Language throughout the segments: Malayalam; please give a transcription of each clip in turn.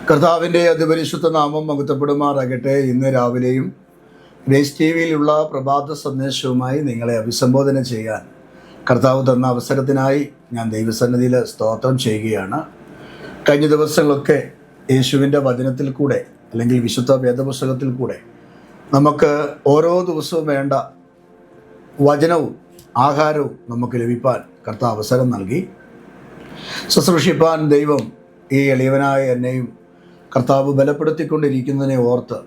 കർത്താവിൻ്റെ അതിപരിശുദ്ധ നാമം മഹത്വപ്പെടുമാറാകട്ടെ. ഇന്ന് രാവിലെയും ഗ്രേസ് ടി വിയിലുള്ള പ്രഭാത സന്ദേശവുമായി നിങ്ങളെ അഭിസംബോധന ചെയ്യാൻ കർത്താവ് തന്ന അവസരത്തിനായി ഞാൻ ദൈവസന്നിധിയിൽ സ്തോത്രം ചെയ്യുകയാണ്. കഴിഞ്ഞ ദിവസങ്ങളൊക്കെ യേശുവിൻ്റെ വചനത്തിൽ കൂടെ അല്ലെങ്കിൽ വിശുദ്ധ വേദപുസ്തകത്തിൽ കൂടെ നമുക്ക് ഓരോ ദിവസവും വേണ്ട വചനവും ആഹാരവും നമുക്ക് ലഭിപ്പാൻ കർത്താവ് അവസരം നൽകി. ശുശ്രൂഷിപ്പാൻ ദൈവം ഈ എളിയവനായ എന്നെയും കർത്താവ് ബലപ്പെടുത്തിക്കൊണ്ടിരിക്കുന്നതിനെ ഓർത്ത്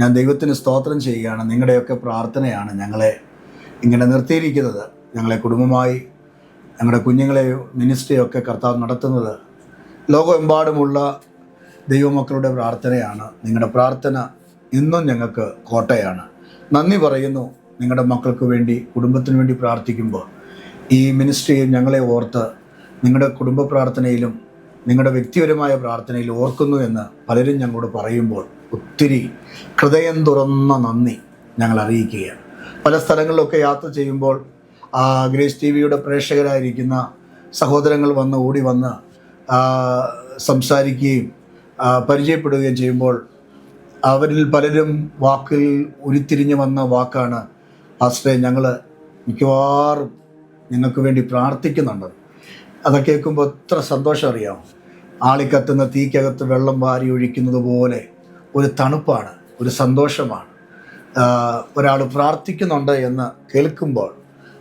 ഞാൻ ദൈവത്തിന് സ്തോത്രം ചെയ്യുകയാണ്. നിങ്ങളുടെയൊക്കെ പ്രാർത്ഥനയാണ് ഞങ്ങളെ ഇങ്ങനെ നിർത്തിയിരിക്കുന്നത്. ഞങ്ങളെ കുടുംബമായി ഞങ്ങളുടെ കുഞ്ഞുങ്ങളെ മിനിസ്ട്രിയൊക്കെ കർത്താവ് നടത്തുന്നത് ലോകമെമ്പാടുമുള്ള ദൈവമക്കളുടെ പ്രാർത്ഥനയാണ്. നിങ്ങളുടെ പ്രാർത്ഥന ഇന്നും ഞങ്ങൾക്ക് കോട്ടയാണ്. നന്ദി പറയുന്നു. നിങ്ങളുടെ മക്കൾക്ക് വേണ്ടി, കുടുംബത്തിന് വേണ്ടി പ്രാർത്ഥിക്കുമ്പോൾ ഈ മിനിസ്ട്രിയിൽ ഞങ്ങളെ ഓർത്ത് നിങ്ങളുടെ കുടുംബ പ്രാർത്ഥനയിലും നിങ്ങളുടെ വ്യക്തിപരമായ പ്രാർത്ഥനയിൽ ഓർക്കുന്നു എന്ന് പലരും ഞങ്ങളോട് പറയുമ്പോൾ ഒത്തിരി ഹൃദയം തുറന്ന നന്ദി ഞങ്ങൾ അറിയിക്കുകയാണ്. പല സ്ഥലങ്ങളിലൊക്കെ യാത്ര ചെയ്യുമ്പോൾ ഗ്രേസ് ടി വിയുടെ പ്രേക്ഷകരായിരിക്കുന്ന സഹോദരങ്ങൾ ഓടി വന്ന് സംസാരിക്കുകയും പരിചയപ്പെടുകയും ചെയ്യുമ്പോൾ അവരിൽ പലരും വാക്കിൽ ഉരുത്തിരിഞ്ഞു വന്ന വാക്കാണ്, പാസ്റ്ററെ ഞങ്ങൾ മിക്കവാറും നിങ്ങൾക്ക് വേണ്ടി പ്രാർത്ഥിക്കുന്നുണ്ട്. അതൊക്കെ കേൾക്കുമ്പോൾ എത്ര സന്തോഷം അറിയാം. ആളിക്കത്തുന്ന തീക്കകത്ത് വെള്ളം വാരി ഒഴിക്കുന്നത് പോലെ ഒരു തണുപ്പാണ്, ഒരു സന്തോഷമാണ് ഒരാൾ പ്രാർത്ഥിക്കുന്നുണ്ട് എന്ന് കേൾക്കുമ്പോൾ.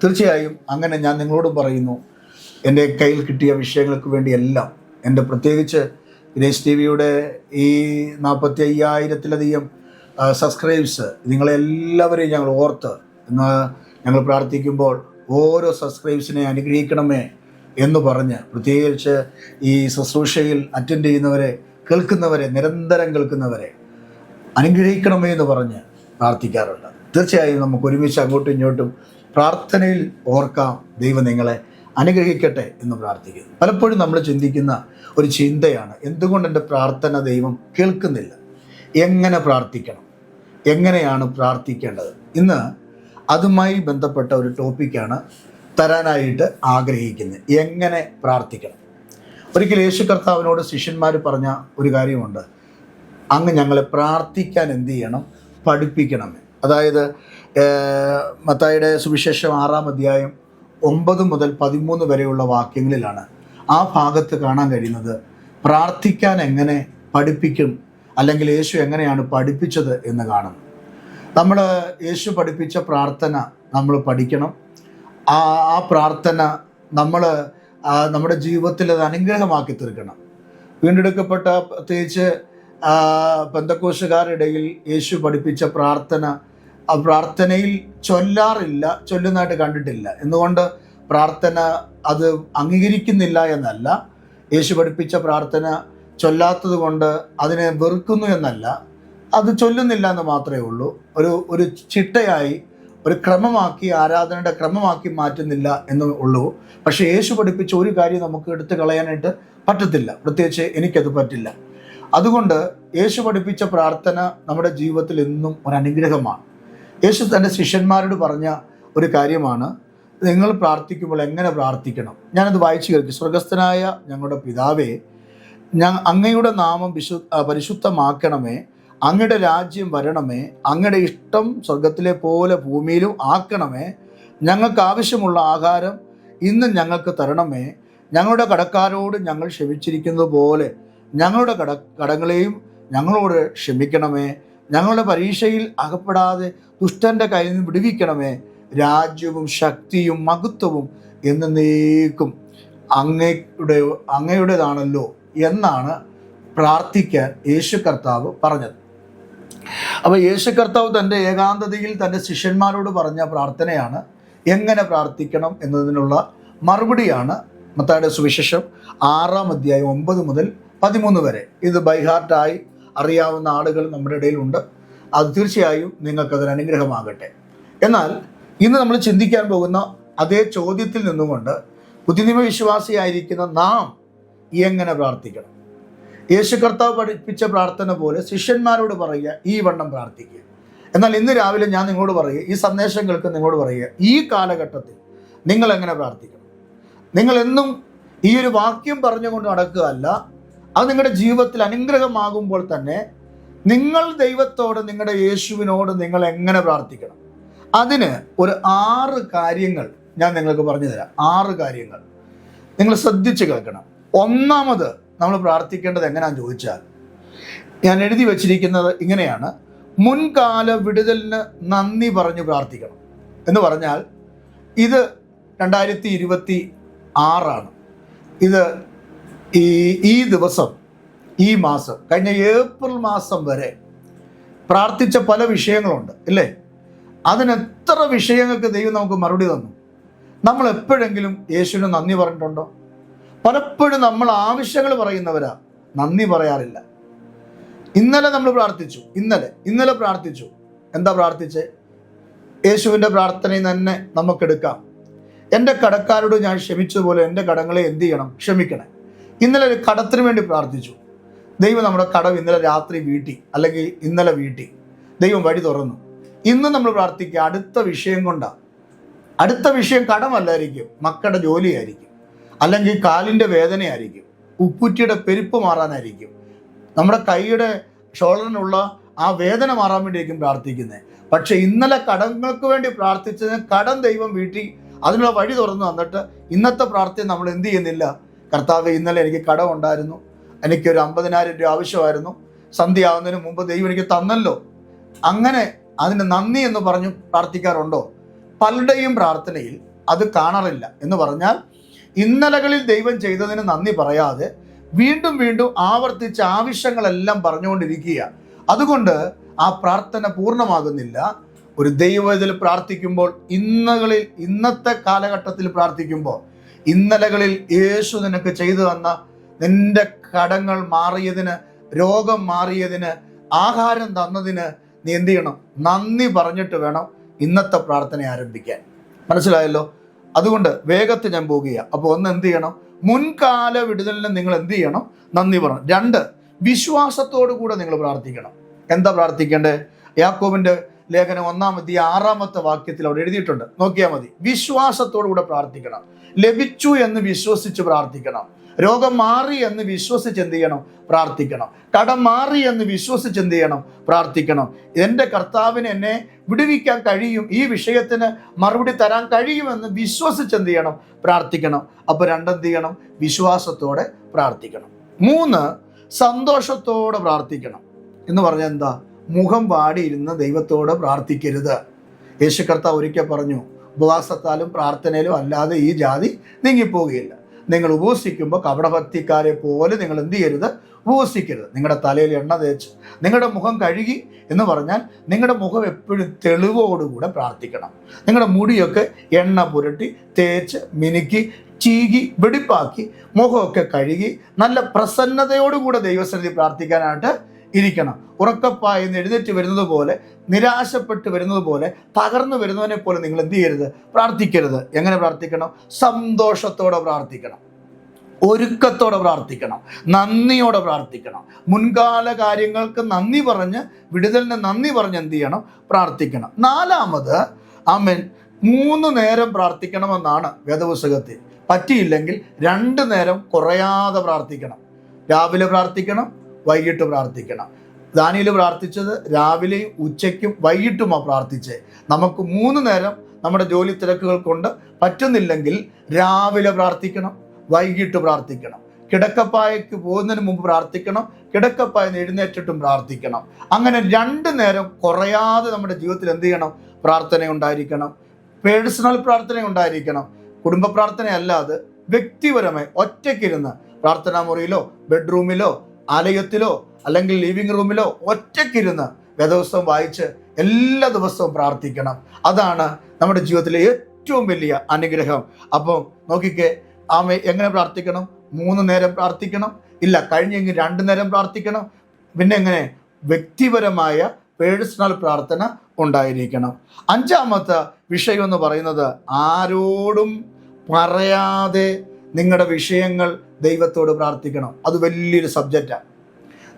തീർച്ചയായും അങ്ങനെ ഞാൻ നിങ്ങളോട് പറയുന്നു, എൻ്റെ കയ്യിൽ കിട്ടിയ വിഷയങ്ങൾക്ക് വേണ്ടിയെല്ലാം എൻ്റെ പ്രത്യേകിച്ച് ഗ്രേസ് ടി വിയുടെ ഈ 45,000-ത്തിലധികം സബ്സ്ക്രൈബ്സ് നിങ്ങളെല്ലാവരെയും ഞങ്ങൾ ഓർത്ത് ഇന്ന് ഞങ്ങൾ പ്രാർത്ഥിക്കുമ്പോൾ ഓരോ സബ്സ്ക്രൈബ്സിനെ അനുഗ്രഹിക്കണമേ എന്ന് പറഞ്ഞ്, പ്രത്യേകിച്ച് ഈ ശുശ്രൂഷയിൽ അറ്റൻഡ് ചെയ്യുന്നവരെ, കേൾക്കുന്നവരെ, നിരന്തരം കേൾക്കുന്നവരെ അനുഗ്രഹിക്കണമേ എന്ന് പറഞ്ഞ് പ്രാർത്ഥിക്കാറുണ്ട്. തീർച്ചയായും നമുക്ക് ഒരുമിച്ച് അങ്ങോട്ടും ഇങ്ങോട്ടും പ്രാർത്ഥനയിൽ ഓർക്കാം. ദൈവം നിങ്ങളെ അനുഗ്രഹിക്കട്ടെ എന്ന് പ്രാർത്ഥിക്കുന്നു. പലപ്പോഴും നമ്മൾ ചിന്തിക്കുന്ന ഒരു ചിന്തയാണ്, എന്തുകൊണ്ട് എൻ്റെ പ്രാർത്ഥന ദൈവം കേൾക്കുന്നില്ല? എങ്ങനെ പ്രാർത്ഥിക്കണം? എങ്ങനെയാണ് പ്രാർത്ഥിക്കേണ്ടത്? ഇന്ന് അതുമായി ബന്ധപ്പെട്ട ഒരു ടോപ്പിക്കാണ് തരാനായിട്ട് ആഗ്രഹിക്കുന്നത്. എങ്ങനെ പ്രാർത്ഥിക്കണം? ഒരിക്കൽ യേശു കർത്താവിനോട് ശിഷ്യന്മാർ പറഞ്ഞ ഒരു കാര്യമുണ്ട്, അങ്ങ് ഞങ്ങളെ പ്രാർത്ഥിക്കാൻ എന്ത് ചെയ്യണം? പഠിപ്പിക്കണമേ. അതായത് മത്തായിയുടെ സുവിശേഷം 6-ാം അധ്യായം 9 മുതൽ 13 വരെയുള്ള വാക്യങ്ങളിലാണ് ആ ഭാഗത്ത് കാണാൻ കഴിയുന്നത് പ്രാർത്ഥിക്കാൻ എങ്ങനെ പഠിപ്പിക്കും, അല്ലെങ്കിൽ യേശു എങ്ങനെയാണ് പഠിപ്പിച്ചത് എന്ന് കാണുന്നു. നമ്മൾ യേശു പഠിപ്പിച്ച പ്രാർത്ഥന നമ്മൾ പഠിക്കണം. ആ പ്രാർത്ഥന നമ്മൾ നമ്മുടെ ജീവിതത്തിൽ അത് അനുഗ്രഹമാക്കി തീർക്കണം. വീണ്ടെടുക്കപ്പെട്ട പ്രത്യേകിച്ച് പെന്തക്കോസ്തുകാരുടെ ഇടയിൽ യേശു പഠിപ്പിച്ച പ്രാർത്ഥന ആ പ്രാർത്ഥനയിൽ ചൊല്ലാറില്ല, ചൊല്ലുന്നതായിട്ട് കണ്ടിട്ടില്ല. എന്തുകൊണ്ട്? പ്രാർത്ഥന അത് അംഗീകരിക്കുന്നില്ല എന്നല്ല, യേശു പഠിപ്പിച്ച പ്രാർത്ഥന ചൊല്ലാത്തത് കൊണ്ട് അതിനെ വെറുക്കുന്നു എന്നല്ല, അത് ചൊല്ലുന്നില്ല എന്ന് മാത്രമേ ഉള്ളൂ. ഒരു ചിട്ടയായി, ഒരു ക്രമമാക്കി, ആരാധനയുടെ ക്രമമാക്കി മാറ്റുന്നില്ല എന്ന് ഉള്ളൂ. പക്ഷേ യേശു പഠിപ്പിച്ച ഒരു കാര്യം നമുക്ക് എടുത്തു കളയാനായിട്ട് പറ്റത്തില്ല, പ്രത്യേകിച്ച് എനിക്കത് പറ്റില്ല. അതുകൊണ്ട് യേശു പഠിപ്പിച്ച പ്രാർത്ഥന നമ്മുടെ ജീവിതത്തിൽ എന്നും ഒരു അനുഗ്രഹമാണ്. യേശു തൻ്റെ ശിഷ്യന്മാരോട് പറഞ്ഞ ഒരു കാര്യമാണ്, നിങ്ങൾ പ്രാർത്ഥിക്കുമ്പോൾ എങ്ങനെ പ്രാർത്ഥിക്കണം. ഞാനത് വായിച്ചു കേൾക്കും. സ്വർഗസ്ഥനായ ഞങ്ങളുടെ പിതാവേ, അങ്ങയുടെ നാമം പരിശുദ്ധമാക്കണമേ, അങ്ങയുടെ രാജ്യം വരണമേ, അങ്ങയുടെ ഇഷ്ടം സ്വർഗത്തിലെ പോലെ ഭൂമിയിലും ആക്കണമേ, ഞങ്ങൾക്ക് ആവശ്യമുള്ള ആഹാരം ഇന്ന് ഞങ്ങൾക്ക് തരണമേ, ഞങ്ങളുടെ കടക്കാരോട് ഞങ്ങൾ ക്ഷമിച്ചിരിക്കുന്നത് പോലെ ഞങ്ങളുടെ കടങ്ങളെയും ഞങ്ങളോട് ക്ഷമിക്കണമേ, ഞങ്ങളുടെ പരീക്ഷയിൽ അകപ്പെടാതെ ദുഷ്ടൻ്റെ കയ്യിൽ നിന്ന് വിടുവിക്കണമേ, രാജ്യവും ശക്തിയും മഹത്വവും എന്നേക്കും അങ്ങയുടേതാണല്ലോ എന്നാണ് പ്രാർത്ഥിക്കാൻ യേശു കർത്താവ് പറഞ്ഞത്. അപ്പോൾ യേശു കർത്താവ് തൻ്റെ ഏകാന്തതയിൽ തൻ്റെ ശിഷ്യന്മാരോട് പറഞ്ഞ പ്രാർത്ഥനയാണ്. എങ്ങനെ പ്രാർത്ഥിക്കണം എന്നതിനുള്ള മറുപടിയാണ് മത്തായിയുടെ സുവിശേഷം 6-ാം അധ്യായം 9 മുതൽ 13 വരെ. ഇത് ബൈഹാർട്ടായി അറിയാവുന്ന ആളുകൾ നമ്മുടെ ഇടയിലുണ്ട്. അത് തീർച്ചയായും നിങ്ങൾക്കതൊരു അനുഗ്രഹമാകട്ടെ. എന്നാൽ ഇന്ന് നമ്മൾ ചിന്തിക്കാൻ പോകുന്ന അതേ ചോദ്യത്തിൽ നിന്നുകൊണ്ട് പുതുനിയമ വിശ്വാസിയായിരിക്കുന്ന നാം എങ്ങനെ പ്രാർത്ഥിക്കണം? യേശു കർത്താവ് പഠിപ്പിച്ച പ്രാർത്ഥന പോലെ ശിഷ്യന്മാരോട് പറയുക, ഈ വണ്ണം പ്രാർത്ഥിക്കുക. എന്നാൽ ഇന്ന് രാവിലെ ഞാൻ നിങ്ങളോട് പറയുക, ഈ സന്ദേശം കേൾക്കുന്ന നിങ്ങളോട് പറയുക, ഈ കാലഘട്ടത്തിൽ നിങ്ങൾ എങ്ങനെ പ്രാർത്ഥിക്കണം? നിങ്ങൾ എന്നും ഈ ഒരു വാക്യം പറഞ്ഞുകൊണ്ട് നടക്കുകയല്ല, അത് നിങ്ങളുടെ ജീവിതത്തിൽ അനുഗ്രഹമാകുമ്പോൾ തന്നെ നിങ്ങൾ ദൈവത്തോട്, നിങ്ങളുടെ യേശുവിനോട് നിങ്ങൾ എങ്ങനെ പ്രാർത്ഥിക്കണം? അതിന് ഒരു 6 കാര്യങ്ങൾ ഞാൻ നിങ്ങൾക്ക് പറഞ്ഞു തരാം. 6 കാര്യങ്ങൾ നിങ്ങൾ ശ്രദ്ധിച്ച് കേൾക്കണം. ഒന്നാമത് നമ്മൾ പ്രാർത്ഥിക്കേണ്ടത് എങ്ങനെയാണെന്ന് ചോദിച്ചാൽ, ഞാൻ എഴുതി വച്ചിരിക്കുന്നത് ഇങ്ങനെയാണ്: മുൻകാല വിടുതലിന് നന്ദി പറഞ്ഞു പ്രാർത്ഥിക്കണം. എന്ന് പറഞ്ഞാൽ ഇത് 2026 ഇത് ഈ ദിവസം, ഈ മാസം, കഴിഞ്ഞ ഏപ്രിൽ മാസം വരെ പ്രാർത്ഥിച്ച പല വിഷയങ്ങളുണ്ട് ഇല്ലേ? അതിനെത്ര വിഷയങ്ങൾക്ക് ദൈവം നമുക്ക് മറുപടി തന്നു. നമ്മൾ എപ്പോഴെങ്കിലും യേശുവിന് നന്ദി പറഞ്ഞിട്ടുണ്ടോ? പലപ്പോഴും നമ്മൾ ആവശ്യങ്ങൾ പറയുന്നവരാ, നന്ദി പറയാറില്ല. ഇന്നലെ നമ്മൾ പ്രാർത്ഥിച്ചു, ഇന്നലെ പ്രാർത്ഥിച്ചു. എന്താ പ്രാർത്ഥിച്ചേ? യേശുവിൻ്റെ പ്രാർത്ഥനയിൽ തന്നെ നമുക്കെടുക്കാം. എൻ്റെ കടക്കാരോട് ഞാൻ ക്ഷമിച്ചതുപോലെ എൻ്റെ കടങ്ങളെ എന്ത് ചെയ്യണം? ക്ഷമിക്കണേ. ഇന്നലെ ഒരു കടത്തിന് വേണ്ടി പ്രാർത്ഥിച്ചു. ദൈവം നമ്മുടെ കടം ഇന്നലെ രാത്രി വീട്ടി, അല്ലെങ്കിൽ ഇന്നലെ വീട്ടി. ദൈവം വഴി തുറന്നു. ഇന്ന് നമ്മൾ പ്രാർത്ഥിക്കുക അടുത്ത വിഷയം കൊണ്ടാണ്. അടുത്ത വിഷയം കടമല്ലായിരിക്കും, മക്കളുടെ ജോലിയായിരിക്കും, അല്ലെങ്കിൽ കാലിൻ്റെ വേദനയായിരിക്കും, ഉപ്പുറ്റിയുടെ പെരുപ്പ് മാറാനായിരിക്കും, നമ്മുടെ കൈയുടെ ഷോൾഡറിനുള്ള ആ വേദന മാറാൻ വേണ്ടിയായിരിക്കും പ്രാർത്ഥിക്കുന്നത്. പക്ഷെ ഇന്നലെ കടങ്ങൾക്ക് വേണ്ടി പ്രാർത്ഥിച്ചതിന് കടം ദൈവം വീട്ടി, അതിനുള്ള വഴി തുറന്നു തന്നിട്ട് ഇന്നത്തെ പ്രാർത്ഥന നമ്മൾ എന്ത് ചെയ്യുന്നില്ല? കർത്താവേ, ഇന്നലെ എനിക്ക് കടം ഉണ്ടായിരുന്നു, എനിക്കൊരു 50,000 രൂപ ആവശ്യമായിരുന്നു, സന്ധ്യയാവുന്നതിന് മുമ്പ് ദൈവം എനിക്ക് തന്നല്ലോ, അങ്ങനെ അതിന് നന്ദി എന്ന് പറഞ്ഞു പ്രാർത്ഥിക്കാറുണ്ടോ? പലരുടെയും പ്രാർത്ഥനയിൽ അത് കാണാറില്ല. എന്ന് പറഞ്ഞാൽ ഇന്നലകളിൽ ദൈവം ചെയ്തതിന് നന്ദി പറയാതെ വീണ്ടും വീണ്ടും ആവർത്തിച്ച് ആവശ്യങ്ങളെല്ലാം പറഞ്ഞുകൊണ്ടിരിക്കുക. അതുകൊണ്ട് ആ പ്രാർത്ഥന പൂർണ്ണമാകുന്നില്ല. ഒരു ദൈവത്തിൽ പ്രാർത്ഥിക്കുമ്പോൾ, ഇന്നത്തെ കാലഘട്ടത്തിൽ പ്രാർത്ഥിക്കുമ്പോൾ, ഇന്നലകളിൽ യേശു നിനക്ക് ചെയ്തു തന്ന നിന്റെ കടങ്ങൾ മാറിയതിന്, രോഗം മാറിയതിന്, ആഹാരം തന്നതിന് നീ എന്ത് ചെയ്യണം? നന്ദി പറഞ്ഞിട്ട് വേണം ഇന്നത്തെ പ്രാർത്ഥന ആരംഭിക്കാൻ. മനസ്സിലായല്ലോ? അതുകൊണ്ട് വേഗത്തിൽ ഞാൻ പോകുക. അപ്പോൾ ഒന്ന് എന്ത് ചെയ്യണം? മുൻകാല വിടുതലിന് നിങ്ങൾ എന്ത് ചെയ്യണം? നന്ദി പറയണം. 2, വിശ്വാസത്തോടു കൂടെ നിങ്ങൾ പ്രാർത്ഥിക്കണം. എന്താ പ്രാർത്ഥിക്കേണ്ടത്? യാക്കോബിന്റെ ലേഖനം 1-6 വാക്യത്തിൽ അവിടെ എഴുതിയിട്ടുണ്ട്, നോക്കിയാൽ മതി. വിശ്വാസത്തോടു കൂടെ പ്രാർത്ഥിക്കണം. ലഭിച്ചു എന്ന് വിശ്വസിച്ച് പ്രാർത്ഥിക്കണം. രോഗം മാറി എന്ന് വിശ്വസിച്ച് എന്ത് ചെയ്യണം? പ്രാർത്ഥിക്കണം. കടം മാറി എന്ന് വിശ്വസിച്ച് എന്ത് ചെയ്യണം? പ്രാർത്ഥിക്കണം. എൻ്റെ കർത്താവിന് എന്നെ വിടുവിക്കാൻ കഴിയും, ഈ വിഷയത്തിന് മറുപടി തരാൻ കഴിയുമെന്ന് വിശ്വസിച്ച് എന്ത് ചെയ്യണം? പ്രാർത്ഥിക്കണം. അപ്പോൾ 2 എന്ത് ചെയ്യണം? വിശ്വാസത്തോടെ പ്രാർത്ഥിക്കണം. 3, സന്തോഷത്തോടെ പ്രാർത്ഥിക്കണം. എന്ന് പറഞ്ഞാൽ എന്താ? മുഖം പാടിയിരുന്ന് ദൈവത്തോട് പ്രാർത്ഥിക്കരുത്. യേശു കർത്താവ് ഒരിക്കൽ പറഞ്ഞു, ഉപവാസത്താലും പ്രാർത്ഥനയിലും അല്ലാതെ ഈ ജാതി നീങ്ങിപ്പോവുകയില്ല. നിങ്ങൾ ഉപവസിക്കുമ്പോൾ കപടഭക്തിക്കാരെ പോലെ നിങ്ങൾ എന്ത് ചെയ്യരുത്? ഉപവസിക്കരുത്. നിങ്ങളുടെ തലയിൽ എണ്ണ തേച്ച് നിങ്ങളുടെ മുഖം കഴുകി, എന്ന് പറഞ്ഞാൽ നിങ്ങളുടെ മുഖം എപ്പോഴും തെളിവോടുകൂടെ പ്രാർത്ഥിക്കണം. നിങ്ങളുടെ മുടിയൊക്കെ എണ്ണ പുരട്ടി തേച്ച് മിനുക്കി ചീകി വെടിപ്പാക്കി മുഖമൊക്കെ കഴുകി നല്ല പ്രസന്നതയോടുകൂടെ ദൈവസന്നിധി പ്രാർത്ഥിക്കാനായിട്ട് ഇരിക്കണം. ഉറക്കപ്പായെന്ന് എഴുന്നേറ്റ് വരുന്നത് പോലെ, നിരാശപ്പെട്ട് വരുന്നത് പോലെ, തകർന്നു വരുന്നവനെ പോലെ നിങ്ങൾ എന്ത് ചെയ്യരുത്? പ്രാർത്ഥിക്കരുത്. എങ്ങനെ പ്രാർത്ഥിക്കണം? സന്തോഷത്തോടെ പ്രാർത്ഥിക്കണം, ഒരുക്കത്തോടെ പ്രാർത്ഥിക്കണം, നന്ദിയോടെ പ്രാർത്ഥിക്കണം. മുൻകാല കാര്യങ്ങൾക്ക് നന്ദി പറഞ്ഞ്, വിടുതലിന് നന്ദി പറഞ്ഞ് എന്ത് ചെയ്യണം? പ്രാർത്ഥിക്കണം. 4, ആമേൻ, 3 നേരം പ്രാർത്ഥിക്കണമെന്നാണ് വേദപുസ്തകത്തിൽ. പറ്റിയില്ലെങ്കിൽ 2 നേരം കുറയാതെ പ്രാർത്ഥിക്കണം. രാവിലെ പ്രാർത്ഥിക്കണം, വൈകിട്ട് പ്രാർത്ഥിക്കണം. ദാനിയേൽ പ്രാർത്ഥിച്ചത് രാവിലെയും ഉച്ചയ്ക്കും വൈകിട്ടുമാണ് പ്രാർത്ഥിച്ചത്. നമുക്ക് 3 നേരം നമ്മുടെ ജോലി തിരക്കുകൾ കൊണ്ട് പറ്റുന്നില്ലെങ്കിൽ രാവിലെ പ്രാർത്ഥിക്കണം, വൈകിട്ട് പ്രാർത്ഥിക്കണം. കിടക്കപ്പായക്ക് പോകുന്നതിന് മുമ്പ് പ്രാർത്ഥിക്കണം, കിടക്കപ്പായ എഴുന്നേറ്റിട്ടും പ്രാർത്ഥിക്കണം. അങ്ങനെ 2 നേരം കുറയാതെ നമ്മുടെ ജീവിതത്തിൽ എന്ത് ചെയ്യണം? പ്രാർത്ഥന ഉണ്ടായിരിക്കണം. പേഴ്സണൽ പ്രാർത്ഥന ഉണ്ടായിരിക്കണം. കുടുംബ പ്രാർത്ഥന അല്ലാതെ വ്യക്തിപരമായി ഒറ്റയ്ക്കിരുന്ന് പ്രാർത്ഥനാ മുറിയിലോ ബെഡ്റൂമിലോ ആലയത്തിലോ അല്ലെങ്കിൽ ലിവിങ് റൂമിലോ ഒറ്റയ്ക്കിരുന്ന് വേദപുസ്തകം വായിച്ച് എല്ലാ ദിവസവും പ്രാർത്ഥിക്കണം. അതാണ് നമ്മുടെ ജീവിതത്തിലെ ഏറ്റവും വലിയ അനുഗ്രഹം. അപ്പം നോക്കിക്കേ, എങ്ങനെ പ്രാർത്ഥിക്കണം? 3 നേരം പ്രാർത്ഥിക്കണം, ഇല്ല കഴിഞ്ഞെങ്കിൽ 2 നേരം പ്രാർത്ഥിക്കണം. പിന്നെ എങ്ങനെ? വ്യക്തിപരമായ പേഴ്സണൽ പ്രാർത്ഥന ഉണ്ടായിരിക്കണം. 5ാമത്തെ വിഷയം എന്ന് പറയുന്നത്, ആരോടും പറയാതെ നിങ്ങളുടെ വിഷയങ്ങൾ ദൈവത്തോട് പ്രാർത്ഥിക്കണം. അത് വലിയൊരു സബ്ജക്റ്റാണ്.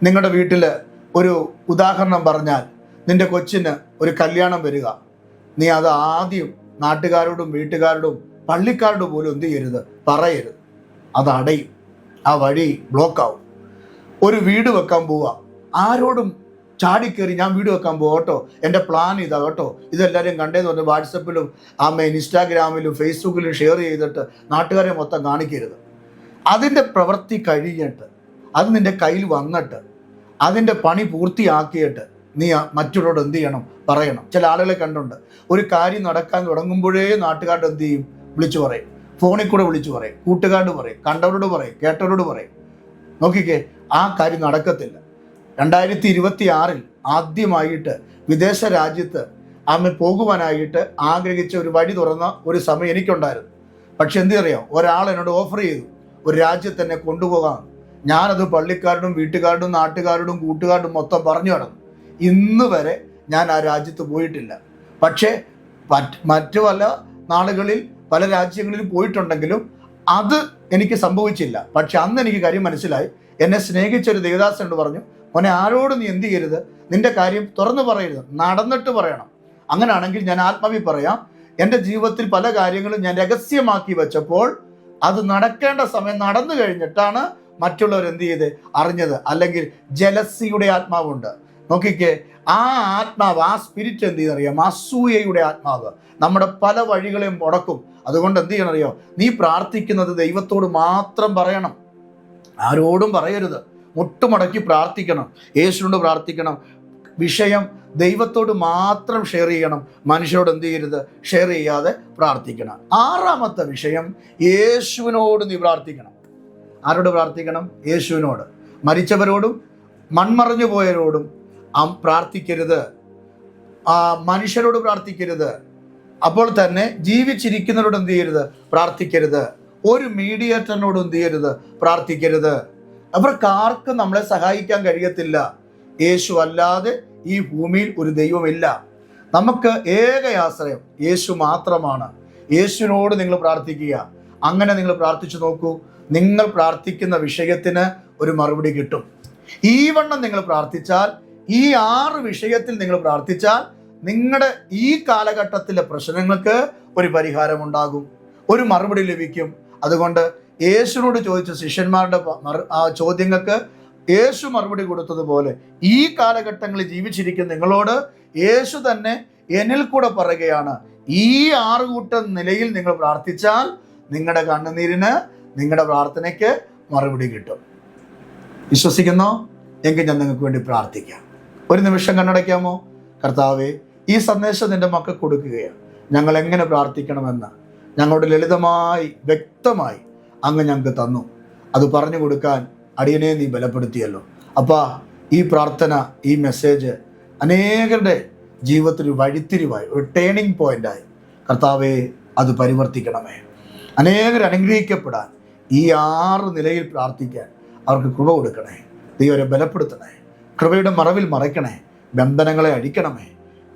നിങ്ങളുടെ വീട്ടിൽ ഒരു ഉദാഹരണം പറഞ്ഞാൽ, നിൻ്റെ കൊച്ചിന് ഒരു കല്യാണം വരിക, നീ അത് ആദ്യം നാട്ടുകാരോടും വീട്ടുകാരോടും പള്ളിക്കാരോട് പോലും എന്ത് ചെയ്യരുത്? പറയരുത്. അത് അടയും, ആ വഴി ബ്ലോക്കാവും. ഒരു വീട് വെക്കാൻ പോവുക, ആരോടും ചാടിക്കയറി ഞാൻ വീട് വെക്കാൻ പോവാ കേട്ടോ, എൻ്റെ പ്ലാൻ ഇതാ കേട്ടോ, ഇതെല്ലാവരും കണ്ടേന്ന് പറഞ്ഞ് വാട്സപ്പിലും ഇൻസ്റ്റാഗ്രാമിലും ഫേസ്ബുക്കിലും ഷെയർ ചെയ്തിട്ട് നാട്ടുകാരെ മൊത്തം കാണിക്കരുത്. അതിൻ്റെ പ്രവൃത്തി കഴിഞ്ഞിട്ട്, അത് നിൻ്റെ കയ്യിൽ വന്നിട്ട്, അതിൻ്റെ പണി പൂർത്തിയാക്കിയിട്ട് നീ മറ്റുള്ളവരോട് എന്ത് ചെയ്യണം, പറയണം. ചില ആളുകളെ കണ്ടുണ്ട്, ഒരു കാര്യം നടക്കാൻ തുടങ്ങുമ്പോഴേ നാട്ടുകാരോട് എന്ത് ചെയ്യും, വിളിച്ചു പറയും, ഫോണിൽ കൂടെ വിളിച്ചു പറയും, കൂട്ടുകാരോട് പറയും, കണ്ടവരോട് പറയും, കേട്ടവരോട് പറയും. നോക്കിക്കേ, ആ കാര്യം നടക്കത്തില്ല. 2026 ആദ്യമായിട്ട് വിദേശ രാജ്യത്ത് പോകുവാനായിട്ട് ആഗ്രഹിച്ച ഒരു വഴി തുറന്ന ഒരു സമയം എനിക്കുണ്ടായിരുന്നു. പക്ഷെ എന്ത് അറിയാം, ഒരാൾ എന്നോട് ഓഫർ ചെയ്തു ഒരു രാജ്യത്ത് എന്നെ കൊണ്ടുപോകാം. ഞാനത് പള്ളിക്കാരോടും വീട്ടുകാരോടും നാട്ടുകാരോടും കൂട്ടുകാരോടും മൊത്തം പറഞ്ഞു നടന്നു. ഇന്ന് വരെ ഞാൻ ആ രാജ്യത്ത് പോയിട്ടില്ല. പക്ഷേ മറ്റു പല നാളുകളിൽ പല രാജ്യങ്ങളിൽ പോയിട്ടുണ്ടെങ്കിലും അത് എനിക്ക് സംഭവിച്ചില്ല. പക്ഷെ അന്ന് എനിക്ക് കാര്യം മനസ്സിലായി. എന്നെ സ്നേഹിച്ചൊരു ദേവദാസനോട് പറഞ്ഞു, മോനെ ആരോടും നീ എന്ത് ചെയ്യരുത്, നിന്റെ കാര്യം തുറന്നു പറയരുത്, നടന്നിട്ട് പറയണം. അങ്ങനെയാണെങ്കിൽ ഞാൻ ആത്മാവിൽ പറയാം, എൻ്റെ ജീവിതത്തിൽ പല കാര്യങ്ങളും ഞാൻ രഹസ്യമാക്കി വെച്ചപ്പോൾ അത് നടക്കേണ്ട സമയം നടന്നു കഴിഞ്ഞിട്ടാണ് മറ്റുള്ളവർ എന്ത് ചെയ്ത് അറിഞ്ഞത്. അല്ലെങ്കിൽ ജലസിയുടെ ആത്മാവുണ്ട്. നോക്കിക്കേ, ആ ആത്മാവ്, ആ സ്പിരിറ്റ് എന്ത് ചെയ്യുന്നറിയാം, അസൂയയുടെ ആത്മാവ് നമ്മുടെ പല വഴികളെയും മുടക്കും. അതുകൊണ്ട് എന്ത് ചെയ്യണറിയോ, നീ പ്രാർത്ഥിക്കുന്നത് ദൈവത്തോട് മാത്രം പറയണം, ആരോടും പറയരുത്. മുട്ടുമടക്കി പ്രാർത്ഥിക്കണം, യേശുവിനോട് പ്രാർത്ഥിക്കണം. വിഷയം ദൈവത്തോട് മാത്രം ഷെയർ ചെയ്യണം, മനുഷ്യരോട് എന്ത് ചെയ്യരുത്, ഷെയർ ചെയ്യാതെ പ്രാർത്ഥിക്കണം. 6ാമത്തെ വിഷയം, യേശുവിനോട് നീ പ്രാർത്ഥിക്കണം. ആരോട് പ്രാർത്ഥിക്കണം? യേശുവിനോട്. മരിച്ചവരോടും മൺമറഞ്ഞു പോയവരോടും പ്രാർത്ഥിക്കരുത്, മനുഷ്യരോട് പ്രാർത്ഥിക്കരുത്. അപ്പോൾ തന്നെ ജീവിച്ചിരിക്കുന്നവരോട് എന്ത് ചെയ്യരുത്, പ്രാർത്ഥിക്കരുത്. ഒരു മീഡിയേറ്ററിനോട് എന്ത് ചെയ്യരുത്, പ്രാർത്ഥിക്കരുത്. അവർക്ക് ആർക്കും നമ്മളെ സഹായിക്കാൻ കഴിയത്തില്ല. യേശു അല്ലാതെ ഈ ഭൂമിയിൽ ഒരു ദൈവമില്ല. നമുക്ക് ഏക ആശ്രയം യേശു മാത്രമാണ്. യേശുവിനോട് നിങ്ങൾ പ്രാർത്ഥിക്കുക. അങ്ങനെ നിങ്ങൾ പ്രാർത്ഥിച്ചു നോക്കൂ, നിങ്ങൾ പ്രാർത്ഥിക്കുന്ന വിഷയത്തിന് ഒരു മറുപടി കിട്ടും. ഈ വണ്ണം നിങ്ങൾ പ്രാർത്ഥിച്ചാൽ, ഈ 6 വിഷയത്തിൽ നിങ്ങൾ പ്രാർത്ഥിച്ചാൽ, നിങ്ങളുടെ ഈ കാലഘട്ടത്തിലെ പ്രശ്നങ്ങൾക്ക് ഒരു പരിഹാരമുണ്ടാകും, ഒരു മറുപടി ലഭിക്കും. അതുകൊണ്ട് യേശുവിനോട് ചോദിച്ച ശിഷ്യന്മാരുടെ ചോദ്യങ്ങൾക്ക് യേശു മറുപടി കൊടുത്തതുപോലെ ഈ കാലഘട്ടങ്ങളിൽ ജീവിച്ചിരിക്കുന്ന നിങ്ങളോട് യേശു തന്നെ എന്നിൽ കൂടെ പറയുകയാണ്, ഈ 6 കൂട്ടം നിലയിൽ നിങ്ങൾ പ്രാർത്ഥിച്ചാൽ നിങ്ങളുടെ കണ്ണുനീരിന്, നിങ്ങളുടെ പ്രാർത്ഥനയ്ക്ക് മറുപടി കിട്ടും. വിശ്വസിക്കുന്നോ? എങ്കിൽ ഞാൻ നിങ്ങൾക്ക് വേണ്ടി പ്രാർത്ഥിക്കാം. ഒരു നിമിഷം കണ്ണടയ്ക്കാമോ? കർത്താവേ, ഈ സന്ദേശം നിന്റെ മക്കൾ കൊടുക്കുകയാണ്. ഞങ്ങൾ എങ്ങനെ പ്രാർത്ഥിക്കണമെന്ന് ഞങ്ങളോട് ലളിതമായി വ്യക്തമായി അങ്ങ് ഞങ്ങൾക്ക് തന്നു. അത് പറഞ്ഞു കൊടുക്കാൻ അടിയനെ നീ ബലപ്പെടുത്തിയല്ലോ. അപ്പാ, ഈ പ്രാർത്ഥന, ഈ മെസ്സേജ് അനേകരുടെ ജീവിതത്തിൽ ഒരു വഴിത്തിരിവായി, ഒരു ടേണിംഗ് പോയിൻ്റായി കർത്താവെ അത് പരിവർത്തിക്കണമേ. അനേകർ അനുഗ്രഹിക്കപ്പെടാൻ ഈ 6 നിലയിൽ പ്രാർത്ഥിക്കാൻ അവർക്ക് കൃപ കൊടുക്കണേ. ദൈവരെ ബലപ്പെടുത്തണേ, കൃപയുടെ മറവിൽ മറയ്ക്കണേ, ബന്ധനങ്ങളെ അഴിക്കണമേ.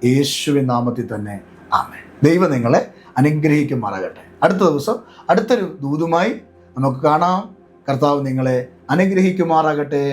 യേശുവിൻ നാമത്തിൽ തന്നെ ആമേൻ. ദൈവം നിങ്ങളെ അനുഗ്രഹിക്കുമാറാകട്ടെ. അടുത്ത ദിവസം അടുത്തൊരു ദൂതുമായി നമുക്ക് കാണാം. കർത്താവ് നിങ്ങളെ അനുഗ്രഹിക്കുമാറാകട്ടെ.